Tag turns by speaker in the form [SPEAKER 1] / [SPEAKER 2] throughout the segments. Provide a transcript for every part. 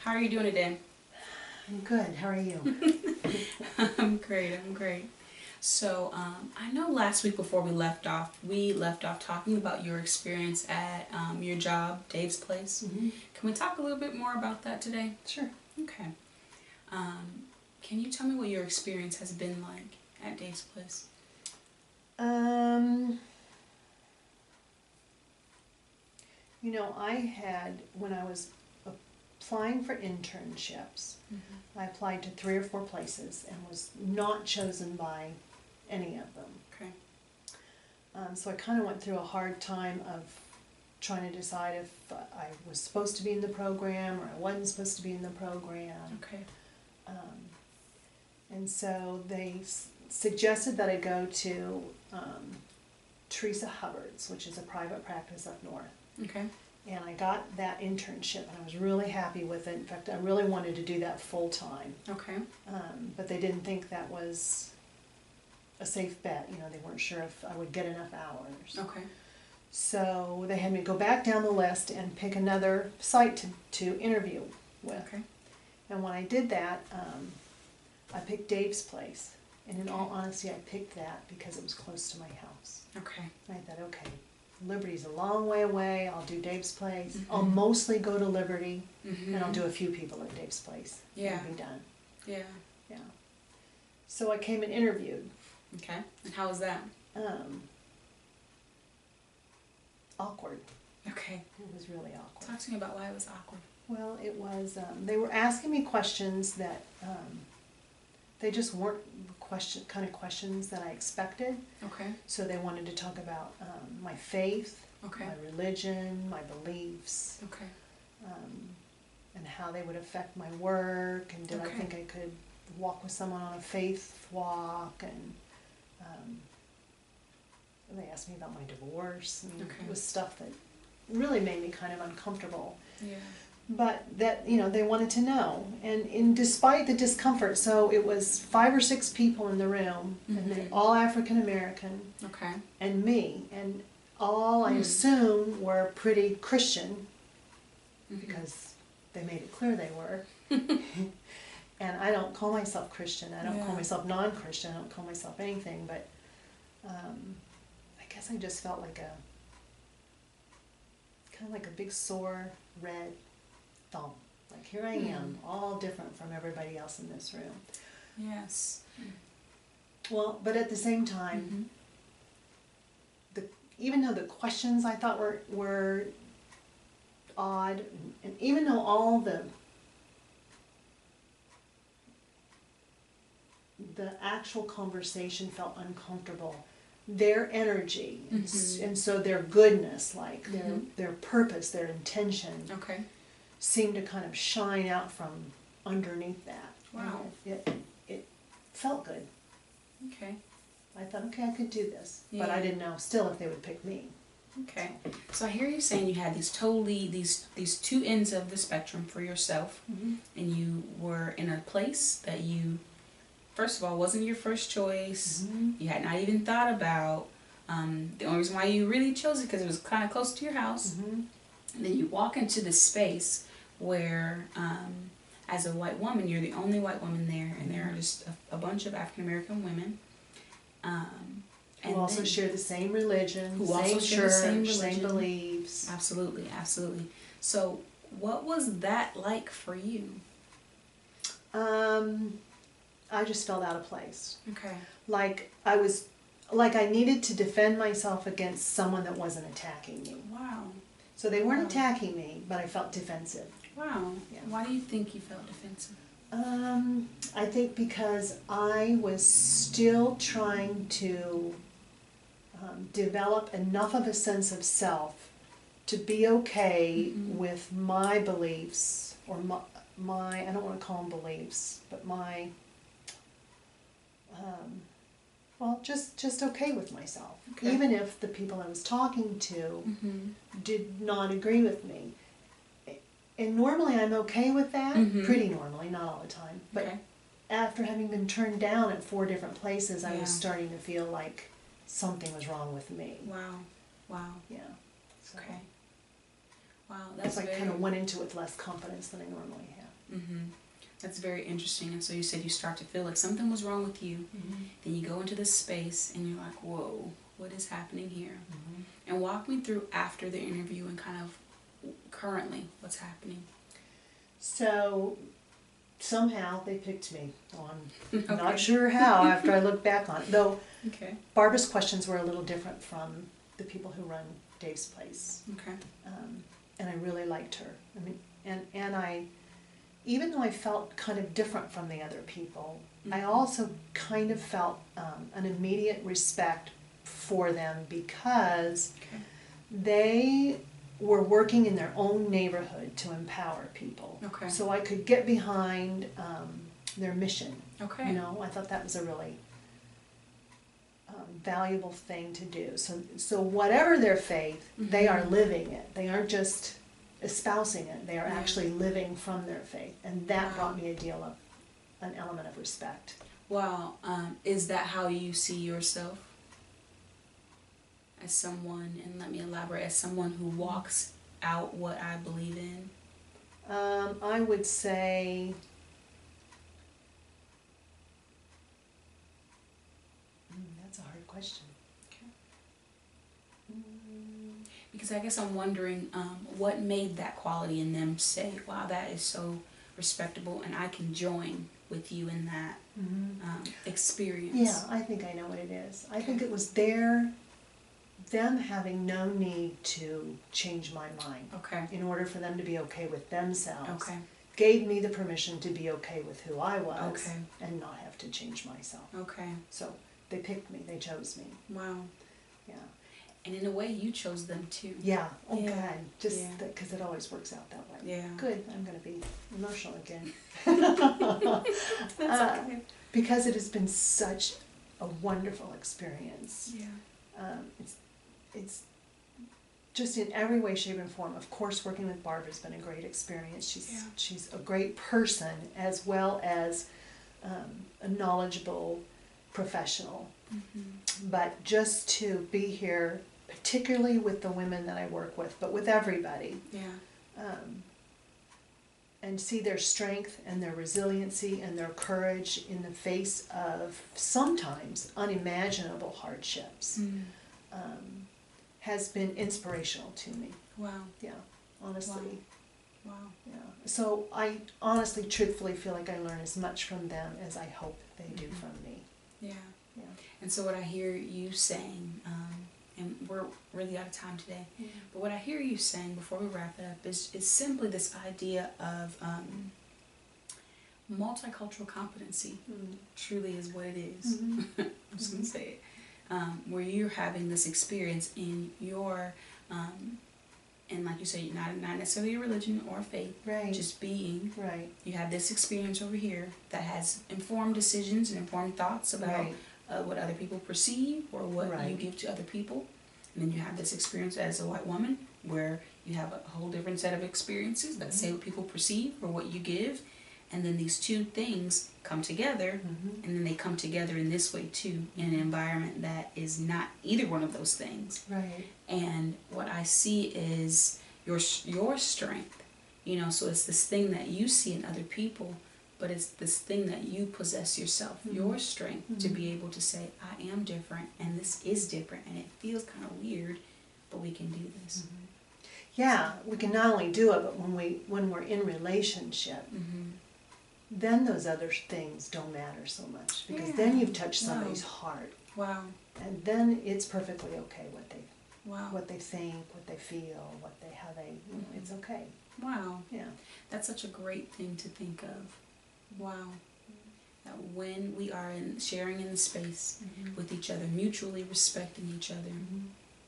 [SPEAKER 1] How are you doing today?
[SPEAKER 2] I'm good. How are you?
[SPEAKER 1] I'm great. So, I know last week before we left off talking about your experience at your job, Dave's Place.
[SPEAKER 2] Mm-hmm.
[SPEAKER 1] Can we talk a little bit more about that today?
[SPEAKER 2] Sure.
[SPEAKER 1] Okay. Can you tell me what your experience has been like at Dave's Place?
[SPEAKER 2] I had, when I was applying for internships, I applied to 3 or 4 places and was not chosen by any of them.
[SPEAKER 1] Okay.
[SPEAKER 2] So I kind of went through a hard time of trying to decide if I was supposed to be in the program or I wasn't supposed to be in the program.
[SPEAKER 1] Okay.
[SPEAKER 2] And so they suggested that I go to Teresa Hubbard's, which is a private practice up north.
[SPEAKER 1] Okay.
[SPEAKER 2] And I got that internship and I was really happy with it. In fact, I really wanted to do that full time.
[SPEAKER 1] Okay.
[SPEAKER 2] But they didn't think that was a safe bet. They weren't sure if I would get enough hours.
[SPEAKER 1] Okay.
[SPEAKER 2] So they had me go back down the list and pick another site to interview with.
[SPEAKER 1] Okay.
[SPEAKER 2] And when I did that, I picked Dave's Place. And in all honesty, I picked that because it was close to my house.
[SPEAKER 1] Okay.
[SPEAKER 2] And I thought, okay, Liberty's a long way away. I'll do Dave's Place.
[SPEAKER 1] Mm-hmm.
[SPEAKER 2] I'll mostly go to Liberty,
[SPEAKER 1] Mm-hmm.
[SPEAKER 2] and I'll do a few people at Dave's Place.
[SPEAKER 1] Yeah.
[SPEAKER 2] And be done.
[SPEAKER 1] Yeah.
[SPEAKER 2] Yeah. So I came and interviewed.
[SPEAKER 1] Okay. And how was that?
[SPEAKER 2] Awkward.
[SPEAKER 1] Okay.
[SPEAKER 2] It was really awkward.
[SPEAKER 1] Talk to me about why it was awkward.
[SPEAKER 2] Well, it was, they were asking me questions that, they just weren't the kind of questions that I expected.
[SPEAKER 1] Okay.
[SPEAKER 2] So they wanted to talk about my faith,
[SPEAKER 1] Okay.
[SPEAKER 2] my religion, my beliefs,
[SPEAKER 1] Okay.
[SPEAKER 2] and how they would affect my work, and did I
[SPEAKER 1] Okay.
[SPEAKER 2] think I could walk with someone on a faith walk, and they asked me about my divorce, and
[SPEAKER 1] Okay.
[SPEAKER 2] it was stuff that really made me kind of uncomfortable.
[SPEAKER 1] Yeah.
[SPEAKER 2] But that, they wanted to know, and despite the discomfort, so it was 5 or 6 people in the room, and they
[SPEAKER 1] Mhm.
[SPEAKER 2] all African American,
[SPEAKER 1] Okay.
[SPEAKER 2] and me, and all I assume were pretty Christian, because they made it clear they were. And I don't call myself Christian, I don't call
[SPEAKER 1] Yeah.
[SPEAKER 2] myself non-Christian, I don't call myself anything, but I guess I just felt like kind of like a big sore red thumb. Like, here I am, all different from everybody else in this room.
[SPEAKER 1] Yes.
[SPEAKER 2] Well, but at the same time, even though the questions I thought were odd, and even though all the actual conversation felt uncomfortable, their energy and so their goodness, like their purpose, their intention,
[SPEAKER 1] Okay.
[SPEAKER 2] seemed to kind of shine out from underneath that.
[SPEAKER 1] Wow.
[SPEAKER 2] And it felt good.
[SPEAKER 1] Okay.
[SPEAKER 2] I thought, okay, I could do this, but
[SPEAKER 1] Yeah.
[SPEAKER 2] I didn't know still if they would pick me.
[SPEAKER 1] Okay. So I hear you saying you had these two ends of the spectrum for yourself, and you were in a place that you, first of all, wasn't your first choice. You had not even thought about. The only reason why you really chose it because it was kind of close to your house. And then you walk into this space where, as a white woman, you're the only white woman there, and there are just a bunch of African American women.
[SPEAKER 2] Who also share the same religion, same church, same beliefs.
[SPEAKER 1] Absolutely, absolutely. So, what was that like for you?
[SPEAKER 2] I just felt out of place.
[SPEAKER 1] Okay.
[SPEAKER 2] Like I needed to defend myself against someone that wasn't attacking me.
[SPEAKER 1] Wow.
[SPEAKER 2] So they weren't attacking me, but I felt defensive.
[SPEAKER 1] Wow.
[SPEAKER 2] Yeah.
[SPEAKER 1] Why do you think you felt defensive?
[SPEAKER 2] I think because I was still trying to develop enough of a sense of self to be okay with my beliefs, or my I don't want to call them beliefs, but my just okay with myself.
[SPEAKER 1] Okay.
[SPEAKER 2] Even if the people I was talking to did not agree with me. And normally I'm okay with that, pretty normally, not all the time. But
[SPEAKER 1] Okay.
[SPEAKER 2] after having been turned down at 4 different places, I was
[SPEAKER 1] Yeah.
[SPEAKER 2] starting to feel like something was wrong with me.
[SPEAKER 1] Wow. Wow.
[SPEAKER 2] Yeah. So
[SPEAKER 1] Okay. Wow, that's
[SPEAKER 2] I
[SPEAKER 1] very...
[SPEAKER 2] kind of went into it with less confidence than I normally have.
[SPEAKER 1] Mm-hmm. That's very interesting. And so you said you start to feel like something was wrong with you.
[SPEAKER 2] Mm-hmm.
[SPEAKER 1] Then you go into this space and you're like, whoa, what is happening here?
[SPEAKER 2] Mm-hmm.
[SPEAKER 1] And walk me through after the interview and kind of currently what's happening.
[SPEAKER 2] So somehow they picked me. Well, I'm
[SPEAKER 1] Okay.
[SPEAKER 2] not sure how after I look back on it. Though
[SPEAKER 1] Okay.
[SPEAKER 2] Barbara's questions were a little different from the people who run Dave's Place.
[SPEAKER 1] Okay.
[SPEAKER 2] And I really liked her. I mean, and I, even though I felt kind of different from the other people, I
[SPEAKER 1] Mhm.
[SPEAKER 2] also kind of felt an immediate respect for them because
[SPEAKER 1] Okay.
[SPEAKER 2] they were working in their own neighborhood to empower people.
[SPEAKER 1] Okay.
[SPEAKER 2] So I could get behind their mission.
[SPEAKER 1] Okay.
[SPEAKER 2] You know, I thought that was a really valuable thing to do. So whatever their faith, they are living it. They aren't just espousing it. They are
[SPEAKER 1] Yeah.
[SPEAKER 2] actually living from their faith, and that
[SPEAKER 1] Wow.
[SPEAKER 2] brought me a deal of an element of respect.
[SPEAKER 1] Wow. Is that how you see yourself? As someone, and let me elaborate, as someone who walks out what I believe in?
[SPEAKER 2] I would say that's a hard question.
[SPEAKER 1] Because I guess I'm wondering what made that quality in them say, wow, that is so respectable and I can join with you in that experience.
[SPEAKER 2] Yeah, I think I know what it is. I think it was them having no need to change my mind
[SPEAKER 1] Okay.
[SPEAKER 2] in order for them to be okay with themselves.
[SPEAKER 1] Okay.
[SPEAKER 2] Gave me the permission to be okay with who I was
[SPEAKER 1] Okay.
[SPEAKER 2] and not have to change myself.
[SPEAKER 1] Okay.
[SPEAKER 2] So they picked me, they chose me.
[SPEAKER 1] Wow.
[SPEAKER 2] Yeah.
[SPEAKER 1] And in a way, you chose them too.
[SPEAKER 2] Yeah, oh
[SPEAKER 1] Yeah.
[SPEAKER 2] God, just
[SPEAKER 1] Yeah.
[SPEAKER 2] because it always works out that way.
[SPEAKER 1] Yeah.
[SPEAKER 2] Good, I'm going to be emotional again.
[SPEAKER 1] That's okay.
[SPEAKER 2] Because it has been such a wonderful experience.
[SPEAKER 1] Yeah.
[SPEAKER 2] It's just in every way, shape, and form. Of course, working with Barb has been a great experience.
[SPEAKER 1] Yeah.
[SPEAKER 2] She's a great person as well as a knowledgeable professional.
[SPEAKER 1] Mm-hmm.
[SPEAKER 2] But just to be here, particularly with the women that I work with, but with everybody,
[SPEAKER 1] Yeah.
[SPEAKER 2] and see their strength and their resiliency and their courage in the face of sometimes unimaginable hardships.
[SPEAKER 1] Mm.
[SPEAKER 2] Has been inspirational to me.
[SPEAKER 1] Wow.
[SPEAKER 2] Yeah, honestly.
[SPEAKER 1] Wow.
[SPEAKER 2] Yeah. So I honestly, truthfully feel like I learn as much from them as I hope they do from me.
[SPEAKER 1] Yeah.
[SPEAKER 2] Yeah.
[SPEAKER 1] And so what I hear you saying, and we're really out of time today, but what I hear you saying before we wrap it up is simply this idea of multicultural competency. Truly is what it is.
[SPEAKER 2] Mhm.
[SPEAKER 1] I'm just going to say it. Where you're having this experience in your, and like you say, not necessarily a religion or a faith,
[SPEAKER 2] Right.
[SPEAKER 1] just being.
[SPEAKER 2] Right.
[SPEAKER 1] You have this experience over here that has informed decisions and informed thoughts about
[SPEAKER 2] Right.
[SPEAKER 1] what other people perceive or what you
[SPEAKER 2] Right.
[SPEAKER 1] give to other people. And then you have this experience as a white woman where you have a whole different set of experiences that say what people perceive or what you give. And then these two things come together,
[SPEAKER 2] Mhm.
[SPEAKER 1] and then they come together in this way too, in an environment that is not either one of those things.
[SPEAKER 2] Right.
[SPEAKER 1] And what I see is your strength, you know, so it's this thing that you see in other people, but it's this thing that you possess yourself, your strength to be able to say, I am different, and this is different, and it feels kind of weird, but we can do this.
[SPEAKER 2] Yeah, we can not only do it, but when we're in relationship,
[SPEAKER 1] Mm-hmm.
[SPEAKER 2] then those other things don't matter so much because
[SPEAKER 1] Yeah.
[SPEAKER 2] then you've touched
[SPEAKER 1] Wow.
[SPEAKER 2] somebody's heart,
[SPEAKER 1] Wow.
[SPEAKER 2] and then it's perfectly okay what they think, what they feel, how they. You know, it's okay.
[SPEAKER 1] Wow.
[SPEAKER 2] Yeah.
[SPEAKER 1] That's such a great thing to think of. Wow. That when we are sharing in the space with each other, mutually respecting each other,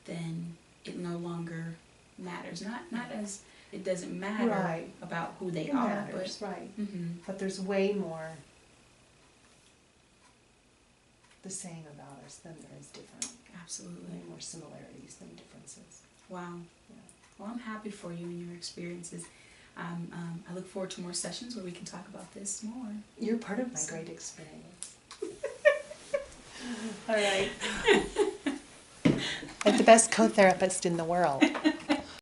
[SPEAKER 1] then it no longer matters. Not as it doesn't matter
[SPEAKER 2] Right.
[SPEAKER 1] about who they
[SPEAKER 2] It
[SPEAKER 1] are,
[SPEAKER 2] matters, right?
[SPEAKER 1] but
[SPEAKER 2] But there's way more the same about us than there is different.
[SPEAKER 1] absolutely.
[SPEAKER 2] Way more similarities than differences.
[SPEAKER 1] Wow.
[SPEAKER 2] Yeah.
[SPEAKER 1] Well, I'm happy for you and your experiences. I look forward to more sessions where we can talk about this more.
[SPEAKER 2] You're part of my great experience. All right. I'm the best co-therapist in the world.